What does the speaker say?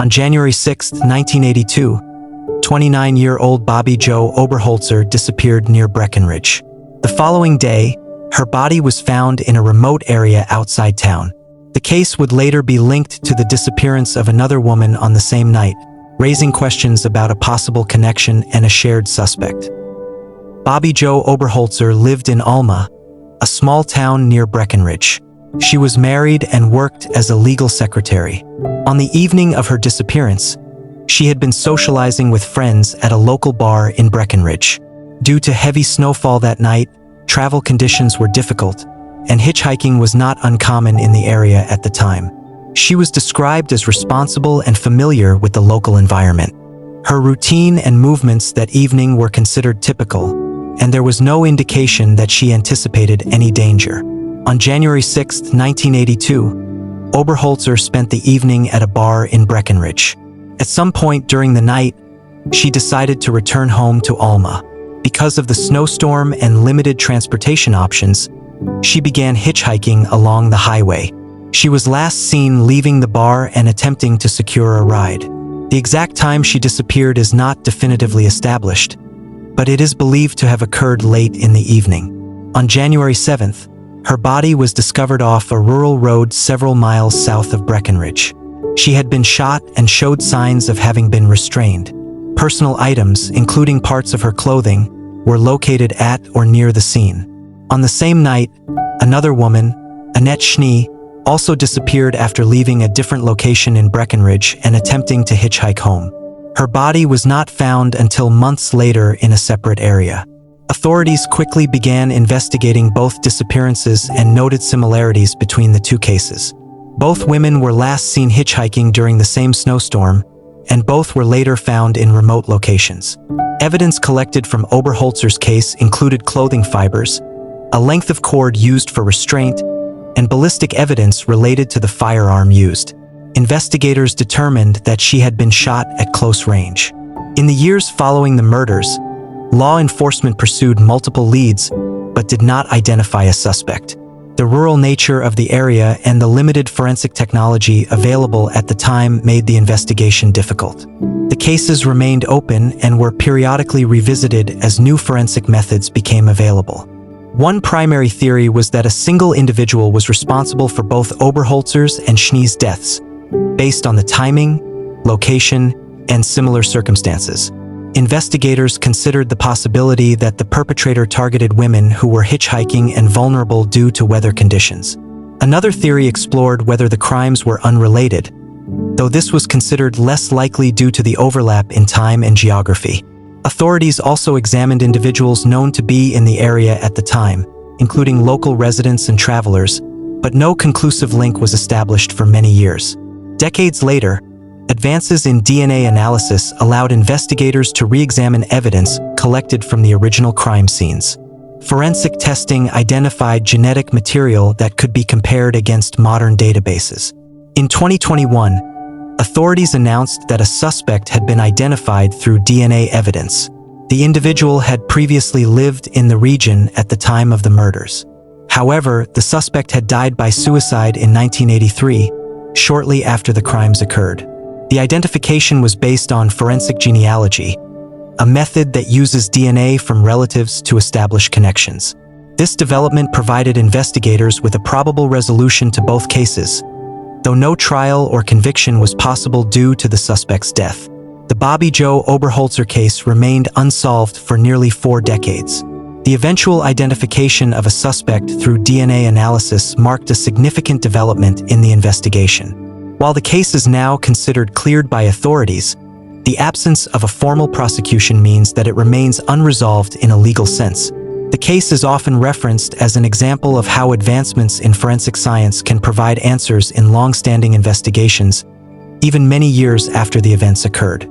On January 6, 1982, 29-year-old Bobbie Jo Oberholtzer disappeared near Breckenridge. The following day, her body was found in a remote area outside town. The case would later be linked to the disappearance of another woman on the same night, raising questions about a possible connection and a shared suspect. Bobbie Jo Oberholtzer lived in Alma, a small town near Breckenridge. She was married and worked as a legal secretary. On the evening of her disappearance, she had been socializing with friends at a local bar in Breckenridge. Due to heavy snowfall that night, travel conditions were difficult, and hitchhiking was not uncommon in the area at the time. She was described as responsible and familiar with the local environment. Her routine and movements that evening were considered typical, and there was no indication that she anticipated any danger. On January 6, 1982, Oberholtzer spent the evening at a bar in Breckenridge. At some point during the night, she decided to return home to Alma. Because of the snowstorm and limited transportation options, she began hitchhiking along the highway. She was last seen leaving the bar and attempting to secure a ride. The exact time she disappeared is not definitively established, but it is believed to have occurred late in the evening. On January 7th, her body was discovered off a rural road several miles south of Breckenridge. She had been shot and showed signs of having been restrained. Personal items, including parts of her clothing, were located at or near the scene. On the same night, another woman, Annette Schnee, also disappeared after leaving a different location in Breckenridge and attempting to hitchhike home. Her body was not found until months later in a separate area. Authorities quickly began investigating both disappearances and noted similarities between the two cases. Both women were last seen hitchhiking during the same snowstorm, and both were later found in remote locations. Evidence collected from Oberholtzer's case included clothing fibers, a length of cord used for restraint, and ballistic evidence related to the firearm used. Investigators determined that she had been shot at close range. In the years following the murders, law enforcement pursued multiple leads, but did not identify a suspect. The rural nature of the area and the limited forensic technology available at the time made the investigation difficult. The cases remained open and were periodically revisited as new forensic methods became available. One primary theory was that a single individual was responsible for both Oberholtzer's and Schnee's deaths, based on the timing, location, and similar circumstances. Investigators considered the possibility that the perpetrator targeted women who were hitchhiking and vulnerable due to weather conditions. Another theory explored whether the crimes were unrelated, though this was considered less likely due to the overlap in time and geography. Authorities also examined individuals known to be in the area at the time, including local residents and travelers, but no conclusive link was established for many years. Decades later, advances in DNA analysis allowed investigators to re-examine evidence collected from the original crime scenes. Forensic testing identified genetic material that could be compared against modern databases. In 2021, authorities announced that a suspect had been identified through DNA evidence. The individual had previously lived in the region at the time of the murders. However, the suspect had died by suicide in 1983, shortly after the crimes occurred. The identification was based on forensic genealogy, a method that uses DNA from relatives to establish connections. This development provided investigators with a probable resolution to both cases, though no trial or conviction was possible due to the suspect's death. The Bobbie Jo Oberholtzer case remained unsolved for nearly 4 decades. The eventual identification of a suspect through DNA analysis marked a significant development in the investigation. While the case is now considered cleared by authorities, the absence of a formal prosecution means that it remains unresolved in a legal sense. The case is often referenced as an example of how advancements in forensic science can provide answers in long-standing investigations, even many years after the events occurred.